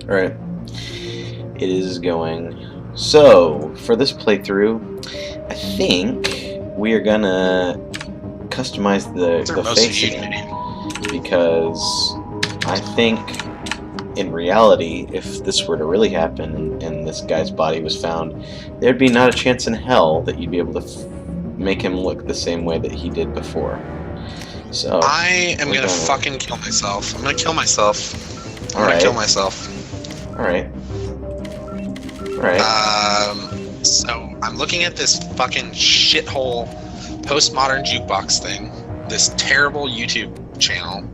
Alright. It is going. So, for this playthrough, I think we are gonna customize the face again. Because I think, in reality, if this were to really happen and this guy's body was found, there'd be not a chance in hell that you'd be able to make him look the same way that he did before. So I am gonna fucking kill myself. I'm gonna kill myself. I'm gonna kill myself. Alright. Alright. So I'm looking at this fucking shithole postmodern jukebox thing. This terrible YouTube channel.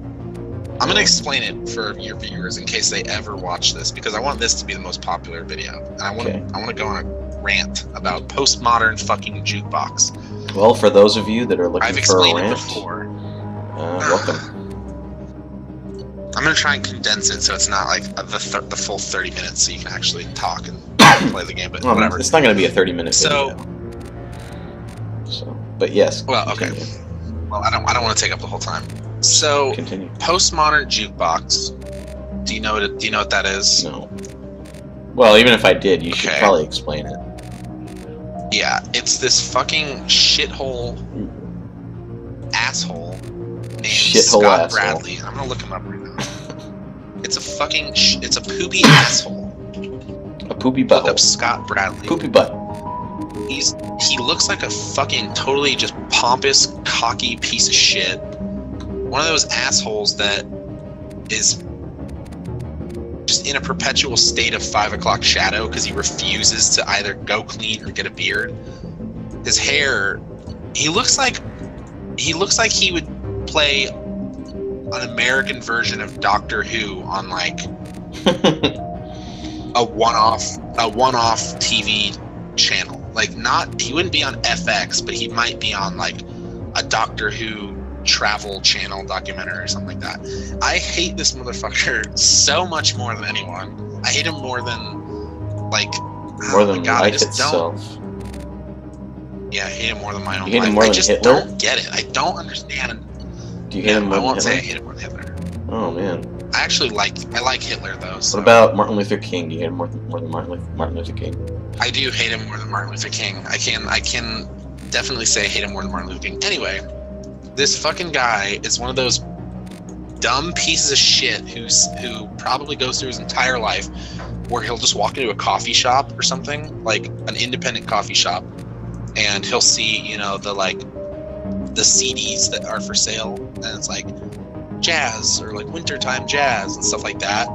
I'm gonna explain it for your viewers in case they ever watch this, because I want this to be the most popular video. And I want to go on a rant about postmodern fucking jukebox. Well, for those of you that are looking for a rant, I've explained it before. Welcome. I'm gonna try and condense it so it's not like the full 30 minutes, so you can actually talk and play the game. But whatever. It's not gonna be a 30-minute video. So, but yes. Well, okay. Well, I don't want to take up the whole time. So, continue. Postmodern jukebox. Do you know what that is? No. Well, even if I did, you should probably explain it. Yeah, it's this fucking shithole asshole named Scott Bradley. I'm gonna look him up right now. It's a fucking it's a poopy asshole. A poopy butt. Look up Scott Bradley. Poopy butt. He looks like a fucking totally just pompous, cocky piece of shit. One of those assholes that is just in a perpetual state of 5 o'clock shadow because he refuses to either go clean or get a beard. His hair, he looks like he would play an American version of Doctor Who on like a one-off TV channel. Like he wouldn't be on FX, but he might be on like a Doctor Who travel channel documentary or something like that. I hate this motherfucker so much more than anyone. I hate him more than like life itself. Yeah, I hate him more than my own life. I just don't get it. I don't understand. Do you hate him more than Hitler? I won't say I hate him more than Hitler. Oh man. I actually like Hitler though. So. What about Martin Luther King? Do you hate him more than Martin Luther King? I do hate him more than Martin Luther King. I can definitely say I hate him more than Martin Luther King. Anyway, this fucking guy is one of those dumb pieces of shit who probably goes through his entire life where he'll just walk into a coffee shop or something, like an independent coffee shop, and he'll see, the CDs that are for sale, and it's like jazz or like wintertime jazz and stuff like that.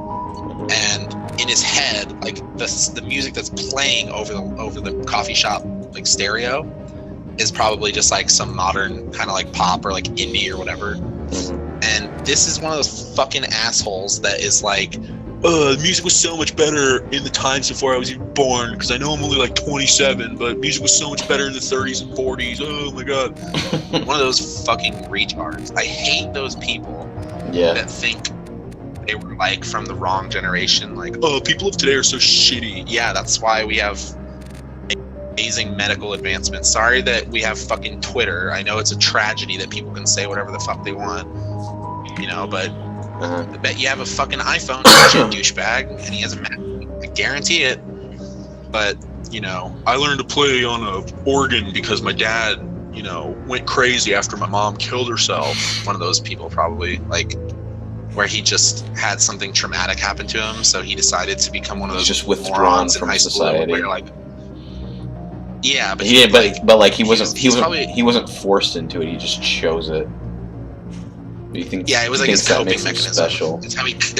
And in his head, like the music that's playing over the coffee shop like stereo is probably just like some modern kind of like pop or like indie or whatever. And this is one of those fucking assholes that is like, the music was so much better in the times before I was even born, because I know I'm only like 27, but music was so much better in the 30s and 40s. Oh my god. One of those fucking retards. I hate those people that think they were like from the wrong generation. Like, oh, people of today are so shitty. Yeah, that's why we have amazing medical advancements. Sorry that we have fucking Twitter. I know it's a tragedy that people can say whatever the fuck they want, but I bet you have a fucking iPhone, douchebag, and he has a Mac. I guarantee it. But I learned to play on a organ because my dad went crazy after my mom killed herself. One of those people, probably, like, where he just had something traumatic happen to him, so he decided to become one of those just withdrawn from society. Where you're like, yeah, but he wasn't forced into it. He just chose it. Do you think? Yeah, it was like his coping mechanism. Special? It's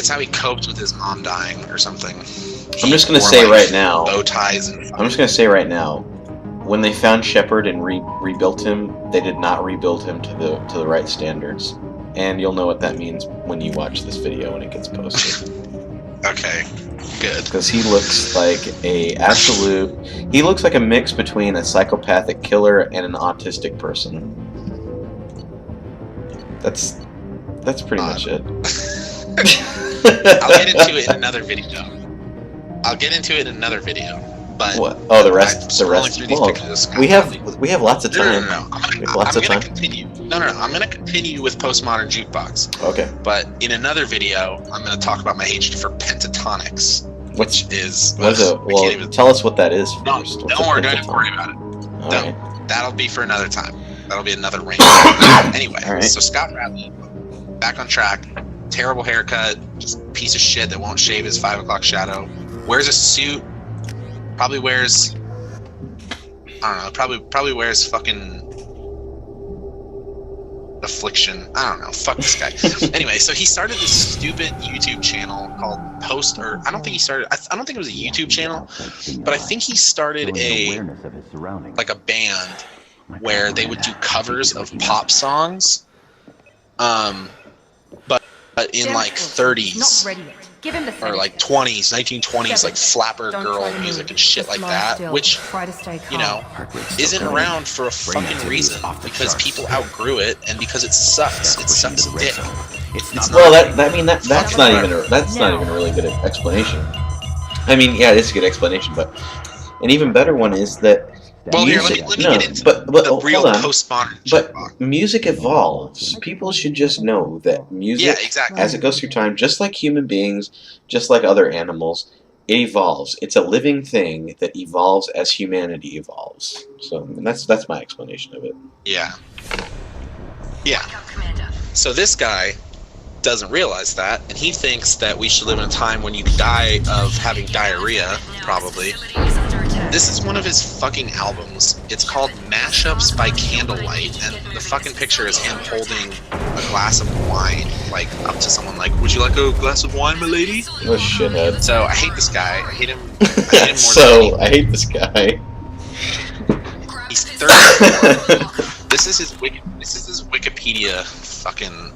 how he coped with his mom dying or something. I'm just gonna say right now. Bow ties and. I'm just gonna say right now, when they found Shepard and rebuilt him, they did not rebuild him to the right standards, and you'll know what that means when you watch this video when it gets posted. Okay, good. Because he looks like he looks like a mix between a psychopathic killer and an autistic person. That's pretty much it. I'll get into it in another video. But what? Oh, the rest. I'm The rest. through these Well, pictures of Scott we Bradley. have lots of time. No. We have lots of time. Continue. No. I'm gonna continue with Postmodern Jukebox. Okay. But in another video, I'm gonna talk about my hatred for pentatonics, Which is. What is it? Well, tell us what that is first. Don't worry about it. All right. That'll be for another time. That'll be another rant. Anyway, right. So Scott Bradley, back on track. Terrible haircut, just piece of shit that won't shave his 5 o'clock shadow. Wears a suit. Probably wears. I don't know. Probably wears fucking Affliction. I don't know. Fuck this guy. Anyway, so he started this stupid YouTube channel called Post, or I don't think he started. I don't think it was a YouTube channel, but I think he started a band where they would do covers of pop songs, but in like 30s or like 20s, 1920s, like flapper girl music and shit like that, which, you know, isn't around for a fucking reason, because people outgrew it and because it sucks. It sucks dick. Well, that's not even a really good explanation. I mean, yeah, it's a good explanation, but an even better one is that. Well, music, here, let me get into but the real postmodern. But music evolves. People should just know that music, exactly. as it goes through time, just like human beings, just like other animals, it evolves. It's a living thing that evolves as humanity evolves. So and that's my explanation of it. Yeah. So this guy doesn't realize that, and he thinks that we should live in a time when you die of having diarrhea, probably. This is one of his fucking albums. It's called Mashups by Candlelight, and the fucking picture is him holding a glass of wine, like, up to someone, like, would you like a glass of wine, my lady? What a shithead. So, I hate this guy. I hate him more I hate this guy. He's 34. This is his Wikipedia fucking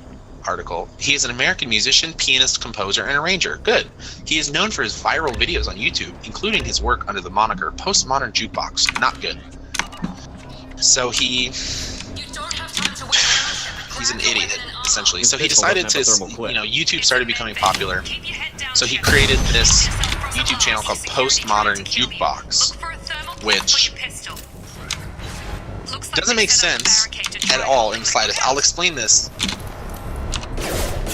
article. He is an American musician, pianist, composer, and arranger. Good. He is known for his viral videos on YouTube, including his work under the moniker Postmodern Jukebox. Not good. So he's an idiot, essentially. So he decided to, YouTube started becoming popular. So he created this YouTube channel called Postmodern Jukebox, which doesn't make sense at all in the slightest. I'll explain this.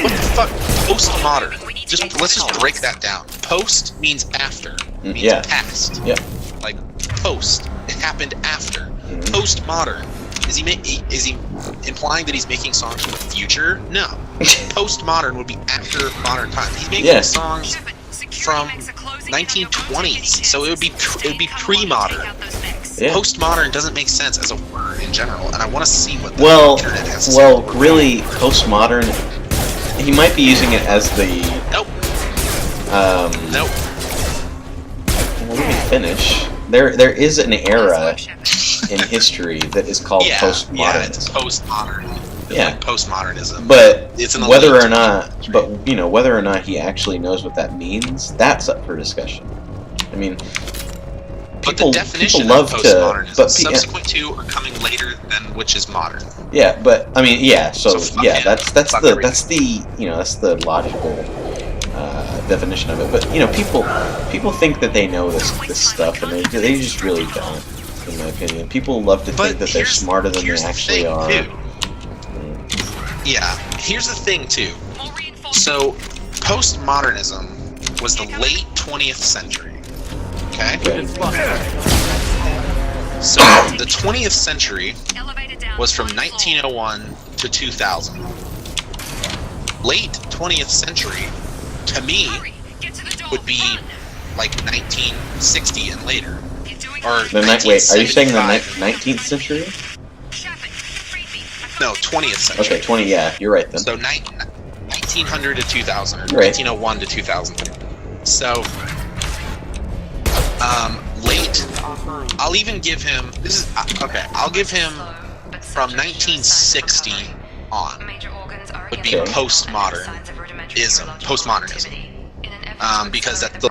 What the fuck? Postmodern. Let's just break that down. Post means after. Means past. Yeah. Like post. It happened after. Postmodern. Is he implying that he's making songs from the future? No. Postmodern would be after modern times. He's making songs from 1920s, so it would be pre-modern. Yeah. Postmodern doesn't make sense as a word in general, and I want to see what the internet has to say. Well, really, postmodern. He might be using it as the. Nope. Nope. Well, let me finish. There is an era in history that is called postmodern. Yeah, it's postmodern. Yeah, like postmodernism. But it's whether or not he actually knows what that means, that's up for discussion. I mean, but the definition of postmodernism, subsequent to or coming later than which is modern. Yeah, but I mean, that's the logical definition of it. But people think that they know this stuff, and they just really don't. In my opinion, people love to think that they're smarter than they actually are. Yeah, here's the thing too. So, postmodernism was the late 20th century. Okay? So, the 20th century was from 1901 to 2000. Late 20th century, to me, would be like 1960 and later. Or wait, are you saying the 19th century? No, 20th century. Okay, 20, yeah, you're right then. So 1900 to 2000, or right. 1901 to 2000. So, late, I'll even give him, I'll give him from 1960 on, would be postmodernism, because that's the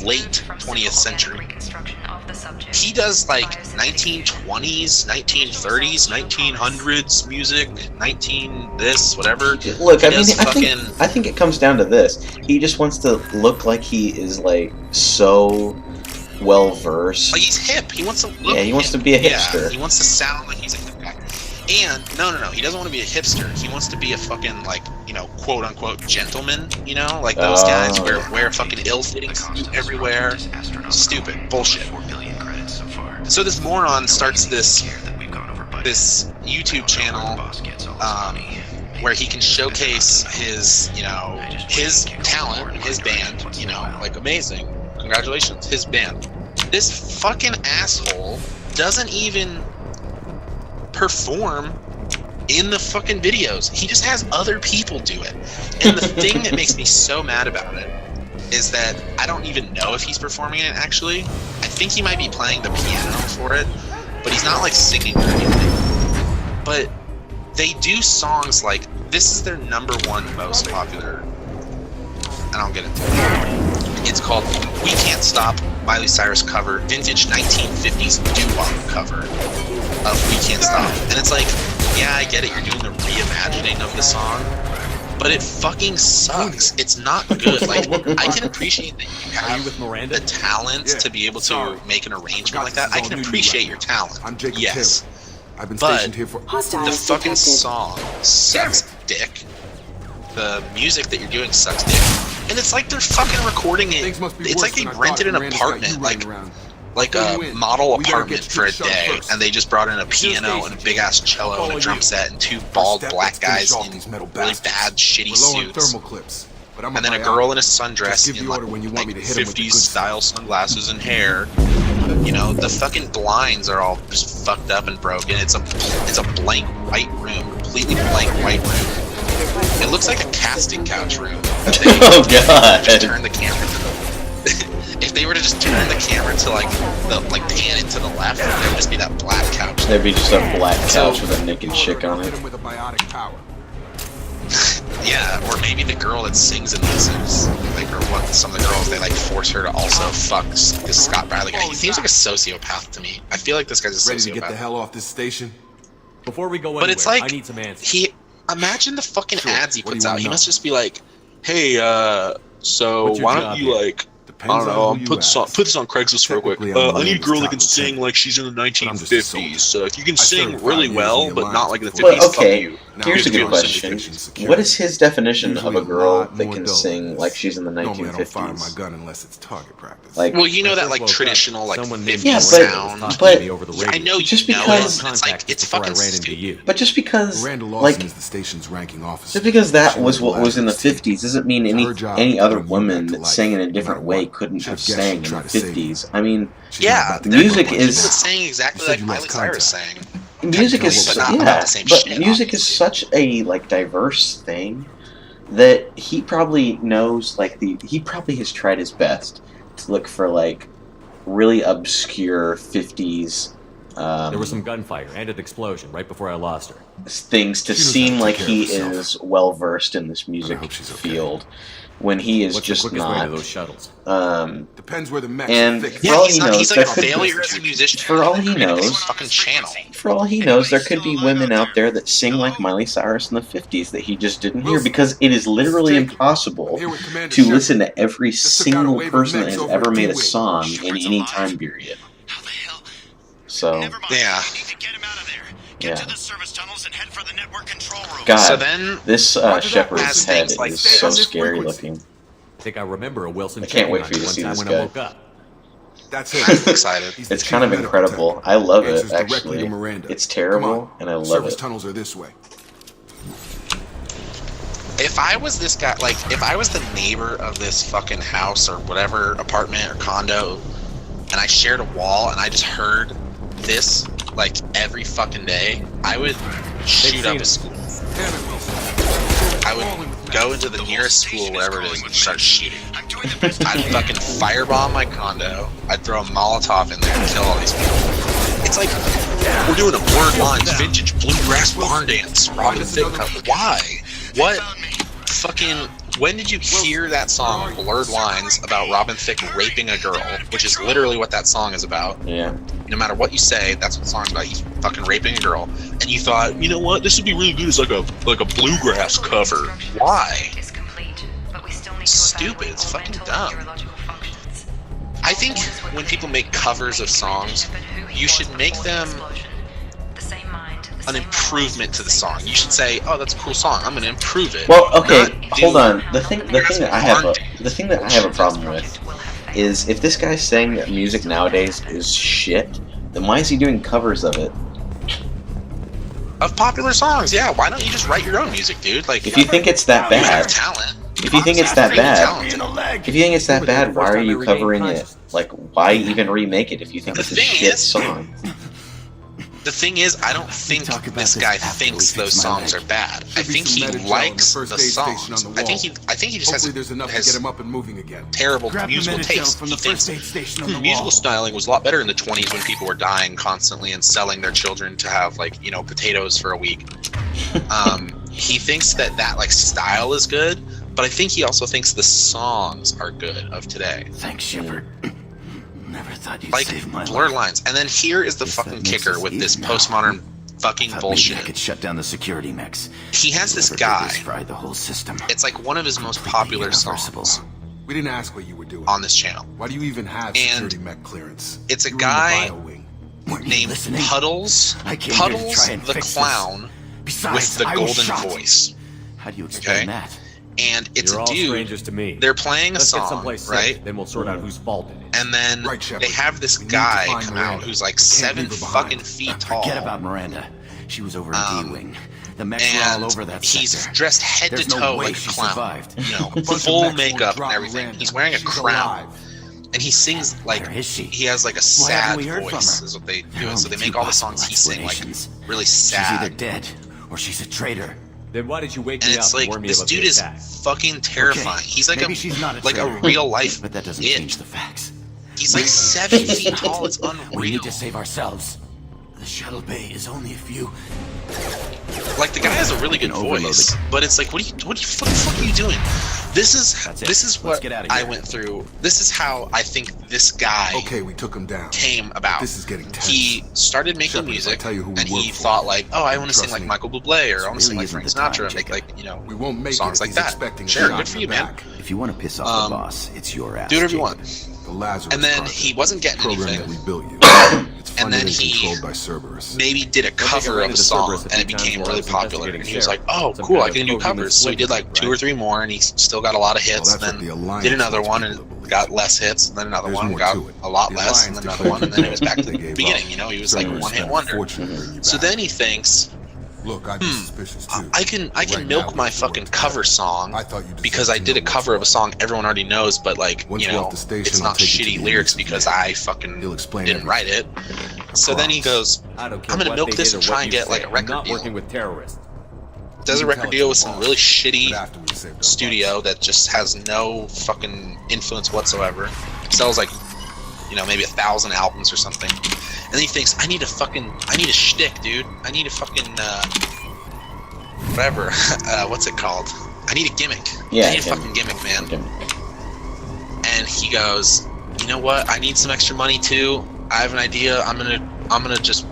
late 20th century. He does like 1920s, 1930s, 1900s music, 19 this, whatever. Look, I think it comes down to this. He just wants to look like he is like so well versed. Like, he's hip. He wants to look. Yeah, he wants to be a hipster. Yeah, he wants to sound like he's a hip guy. And no, he doesn't want to be a hipster. He wants to be a fucking, like, you know, quote unquote gentleman. You know, like those guys wear fucking ill-fitting suit everywhere. Stupid bullshit. So this moron starts this YouTube channel where he can showcase his, you know, his talent, his band, you know, like, amazing. Congratulations, his band. This fucking asshole doesn't even perform in the fucking videos. He just has other people do it. And the thing that makes me so mad about it is that I don't even know if he's performing it, actually. I think he might be playing the piano for it, but he's not, like, singing or anything. But they do songs like, this is their #1 most popular, and I'll get into it. It's called We Can't Stop, Miley Cyrus cover, vintage 1950s doo-wop cover of We Can't Stop. And it's like, yeah, I get it, you're doing the reimagining of the song, but it fucking sucks. It's not good. Like, I can appreciate that you have the talent to be able to make an arrangement like that. I can appreciate your talent. Yes. I've been but stationed here for the fucking song sucks dick. The music that you're doing sucks dick. And it's like they're fucking recording it. It's like they rented an apartment, like a model apartment for a day, and they just brought in a piano and a big ass cello and a drum set and 2 bald black guys in really bad shitty suits. And then a girl in a sundress in like 50s style sunglasses and hair. You know, the fucking blinds are all just fucked up and broken. It's a blank white room, completely blank white room. It looks like a casting couch room. Oh god! Just turn the camera to the. If they were to just turn the camera to like pan it to the left, there would just be that black couch. There'd be just a black couch with a naked chick on it. Yeah, or maybe the girl that sings in this is like, or what? Some of the girls, they like force her to also fuck this Scott Bradley guy. He seems like a sociopath to me. I feel like this guy's a sociopath. Ready to get the hell off this station? Before we go anywhere, but it's like, I need some answers. Imagine the fucking ads he puts out. He must just be like, hey, so why don't you like, I don't know, put this on Craigslist real quick. I need a girl that can sing like she's in the 1950s. So if you can sing really well, but not like in the 50s, well, okay, fuck you. here's a good question. What is his definition of a girl that can sing like she's in the 1950s? Like, well, you know that like traditional like 50s sound. But I know just you know because it. It's like, it's fucking stupid. But just because like is the station's ranking officer. just because that was what was in the 50s doesn't mean any other woman that sang in a different way couldn't have sang in the 50s. I mean, yeah, music is saying exactly like Miley Cyrus sang. Music is music is such a like diverse thing that he probably knows like he probably has tried his best to look for like really obscure 50s there was some gunfire and an explosion right before I lost her. Things to seem like he is well versed in this music field. When he is just not. Those shuttles? Depends where the mech and yeah, for all he knows, he's like a failure as a musician. For all he knows, fucking channel. For all he knows, there could be women out there that sing like Miley Cyrus in the 50s that he just didn't hear because it is literally impossible to listen to every single person that has ever made a song in any time period. So yeah. Get to the service tunnels and head for the network control room. God, so then, this Shepard's head like is so scary looking. I think I remember a Wilson. I can't wait for you to see this guy. I woke up. That's it. I'm excited. It's kind of incredible. I love it, actually. It's terrible, and I love Service it. tunnels are this way. If I was this guy, like, if I was the neighbor of this fucking house or whatever, apartment or condo, and I shared a wall and I just heard this like every fucking day, I would shoot up a school. I would go into the nearest school, whatever it is, and start shooting. I'd fucking firebomb my condo. I'd throw a Molotov in there and kill all these people. It's like, we're doing a Blurred Lines vintage bluegrass barn dance. Robin Thicke cover. Why? What fucking... When did you hear that song, Blurred Lines, about Robin Thicke raping a girl, which is literally what that song is about? Yeah. No matter what you say, that's what the song's about. He's fucking raping a girl. And you thought, you know what, this would be really good as like a bluegrass cover. Why? Stupid. It's fucking dumb. I think when people make covers of songs, you should make them an improvement to the song. You should say, "Oh, that's a cool song. I'm going to improve it." Well, okay, Not hold do- on. The thing that I have a problem with is if this guy's saying that music nowadays is shit, then why is he doing covers of it? Of popular songs, yeah. Why don't you just write your own music, dude? Like, If you think it's that you have bad, talent. if you think it's that You're bad, talented. if you think it's that bad, why are you covering it? Like, why even remake it if you think The it's a thing shit is- song? The thing is, I don't think this guy thinks those songs are bad. I think he likes the songs. I think he just Hopefully there's enough to get him up and moving again. terrible musical taste. He thinks musical styling was a lot better in the 20s when people were dying constantly and selling their children to have, like, you know, potatoes for a week. He thinks that like style is good, but I think he also thinks the songs are good of today. Thanks, Shepard. Never thought you'd Like save my blurred life. lines. And then here is the Guess that fucking makes kicker us with this even now. postmodern fucking Thought maybe I bullshit. could shut down the security mechs. He has this Whoever did guy. this fried the whole system. It's like one of his most Completely popular irreversible. songs We didn't ask what you were doing. on this channel. Why do you even have And security mech clearance? it's a You were in the guy bio wing. Weren't you named listening? Puddles. I came here to Puddles try and the fix clown Besides, with the I was golden shot. voice. How do you explain Okay. that? And it's You're a all dude. strangers to me. They're playing a Let's get song, someplace safe, right? Then we'll sort out whose fault it is. And then Right, Shepard. they have this We need to guy find come out Miranda. who's like We can't 7 leave her behind. fucking feet tall. Forget about Miranda. She was over in D-Wing. The mechs were And all over that he's sector. dressed head There's to no toe way like a she clown. survived. You know, Bunch of full mechs won't makeup and drop everything. Miranda. He's wearing a She's crown. alive. And he sings like Where is she? he has like a Why haven't sad we heard from voice her? is what they There do. are So they only make two all the songs possible he sing like explanations. really She's either sad. dead or she's a traitor. Then why did you wake And me it's up like and warn me this about dude the is attack? fucking terrifying. Okay, He's like maybe she's not a like a traitor. real life But that doesn't it. change the facts. He's like 7 feet tall. It's We unreal. need to save ourselves. The shuttle bay is only a few. Like the guy has a really good Can overload voice, the- but it's like, what the fuck are you doing? This That's it. is Let's what get outta I here. went through. This is how I think this guy Okay, we took him down. came about. This is getting tense. He started making Shepard, if I music, tell you who we and work he for, thought like, oh, I want to trust sing like me, Michael Bublé, or I want to this sing really like Frank isn't the time, Sinatra, and make Jacob. like, you know, We won't make songs it if like he's that. expecting a Sure, shot good in for you, the man. back. If you want to piss off the boss, it's your ass. Do whatever you Jacob. want. The Lazarus And then Project, he wasn't getting program anything. that we built you. It's And funded then and he controlled by Cerberus. Maybe did a cover of a song, and it became really popular. And he was like, "Oh, cool! I can do covers." So he did like 2 or 3 more, and he still got a lot of hits. Well, that's And what the then Alliance did another wants one, people to and believe. got less hits. And then another There's one more got to it. a lot The less, and Alliance then another declared one, and then it was back to they the gave beginning. up. You know, he was like Cerberus one hit spent a wonder. fortune to bring you So back. then he thinks, Look, I'd be suspicious too. I can Right milk now, my we're fucking together. cover song I thought you deserved because I to did a know cover of a what's song everyone already knows, but like, Once you we're know, off the station, it's I'll not take you to shitty the lyrics music because man. I fucking He'll explain didn't write it. So then he goes, I don't care I'm gonna what milk they this did and or try what and you get like say. a I'm record not deal. working with terrorists. Does a You can record tell deal it with to some the really boss, shitty but after we saved our studio that just has no fucking influence whatsoever. Sells like, you know, maybe 1,000 albums or something. And then he thinks, I need a shtick, dude. I need a fucking, whatever. What's it called? I need a gimmick. Yeah, I need a gimmick. fucking gimmick, man. Okay. And he goes, you know what? I need some extra money too. I have an idea. I'm gonna just,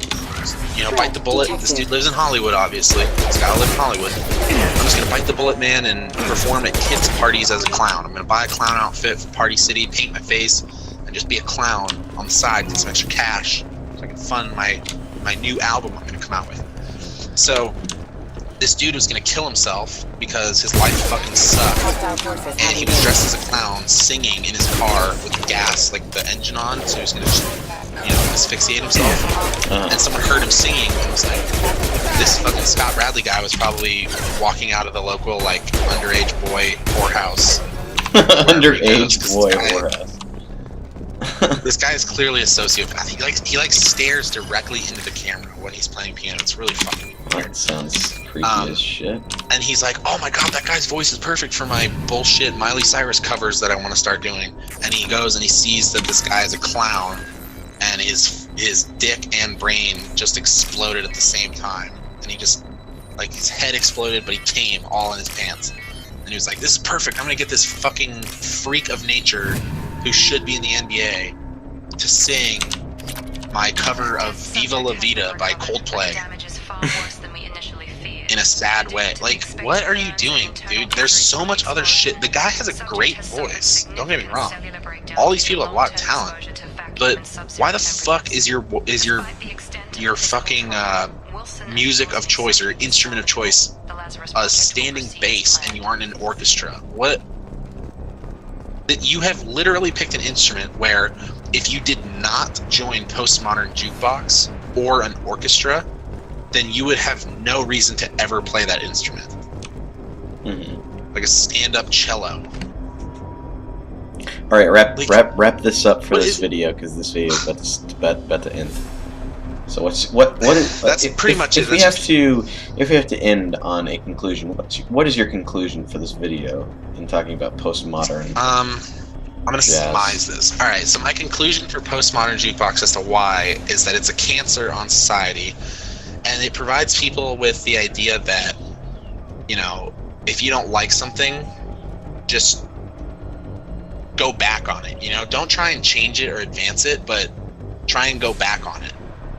you know, bite the bullet. This dude lives in Hollywood, obviously. He's gotta live in Hollywood. I'm just gonna bite the bullet, man, and perform at kids' parties as a clown. I'm gonna buy a clown outfit for Party City, paint my face, and just be a clown on the side, get some extra cash, so I can fund my new album I'm gonna come out with. So this dude was gonna kill himself because his life fucking sucked, and he was dressed as a clown, singing in his car with the gas, like the engine on, so he was gonna just, you know, asphyxiate himself. And someone heard him singing and was like, this fucking Scott Bradley guy was probably walking out of the local like underage boy whorehouse. Underage boy This guy- whorehouse. This guy is clearly a sociopath. He stares directly into the camera when he's playing piano. It's really fucking weird. That sounds creepy as shit. And he's like, oh my god, that guy's voice is perfect for my bullshit Miley Cyrus covers that I want to start doing. And he goes and he sees that this guy is a clown, and his dick and brain just exploded at the same time. And he just, like, his head exploded, but he came all in his pants. And he was like, this is perfect. I'm gonna get this fucking freak of nature who should be in the NBA to sing my cover of Viva La Vida by Coldplay. in a sad way. Like, what are you doing, dude? There's so much other shit. The guy has a great voice. Don't get me wrong. All these people have a lot of talent. But why the fuck is your fucking music of choice or instrument of choice a standing bass and you aren't in an orchestra? What? You have literally picked an instrument where if you did not join Postmodern Jukebox or an orchestra, then you would have no reason to ever play that instrument. Mm-hmm. Like a stand-up cello. All right, wrap this up for this video because this video is about to end. So what is that's pretty much it. If we have to end on a conclusion, what is your conclusion for this video in talking about postmodern? I'm gonna surmise this. All right, so my conclusion for Postmodern Jukebox as to why is that it's a cancer on society. And it provides people with the idea that, you know, if you don't like something, just go back on it. You know, don't try and change it or advance it, but try and go back on it.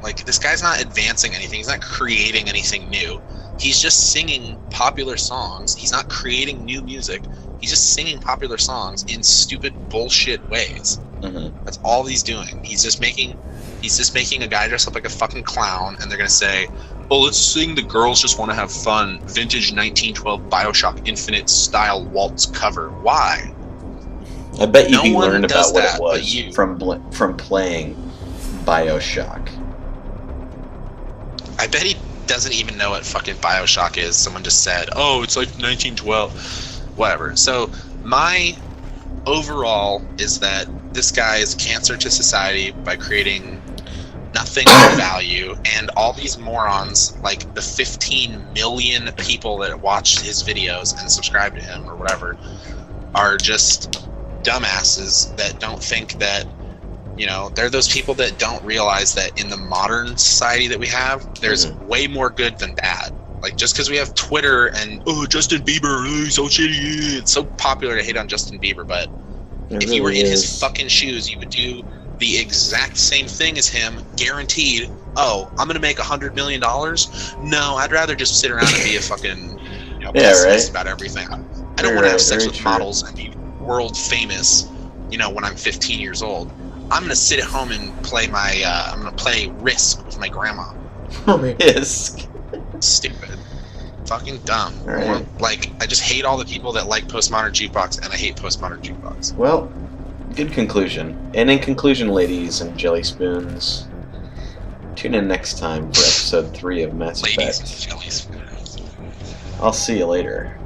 Like, this guy's not advancing anything. He's not creating anything new. He's just singing popular songs. He's not creating new music. He's just singing popular songs in stupid bullshit ways. Mm-hmm. That's all he's doing. He's just making a guy dress up like a fucking clown, and they're gonna say, "Oh, let's sing the Girls Just Want to Have Fun vintage 1912 BioShock Infinite style waltz cover." Why? I bet you he learned about what it was from playing BioShock. I bet he doesn't even know what fucking BioShock is. Someone just said, "Oh, it's like 1912." Whatever. So my overall is that this guy is cancer to society by creating nothing of value, and all these morons, like the 15 million people that watched his videos and subscribe to him or whatever, are just dumbasses that don't think that, you know, they're those people that don't realize that in the modern society that we have, there's way more good than bad. Like, just because we have Twitter and, oh, Justin Bieber, he's so shitty, it's so popular to hate on Justin Bieber, but if you were in his fucking shoes, you would do the exact same thing as him, guaranteed. Oh, I'm gonna make $100 million? No, I'd rather just sit around and be a fucking, you know, pessimist about everything. I don't want to have sex with models and be world famous, you know, when I'm 15 years old. I'm gonna sit at home and play my, I'm gonna play Risk with my grandma. Risk? Stupid. Fucking dumb. Right. Like, I just hate all the people that like Postmodern Jukebox, and I hate Postmodern Jukebox. Well, good conclusion. And in conclusion, ladies and jelly spoons, tune in next time for episode 3 of Mass Effect. Ladies and jelly spoons. I'll see you later.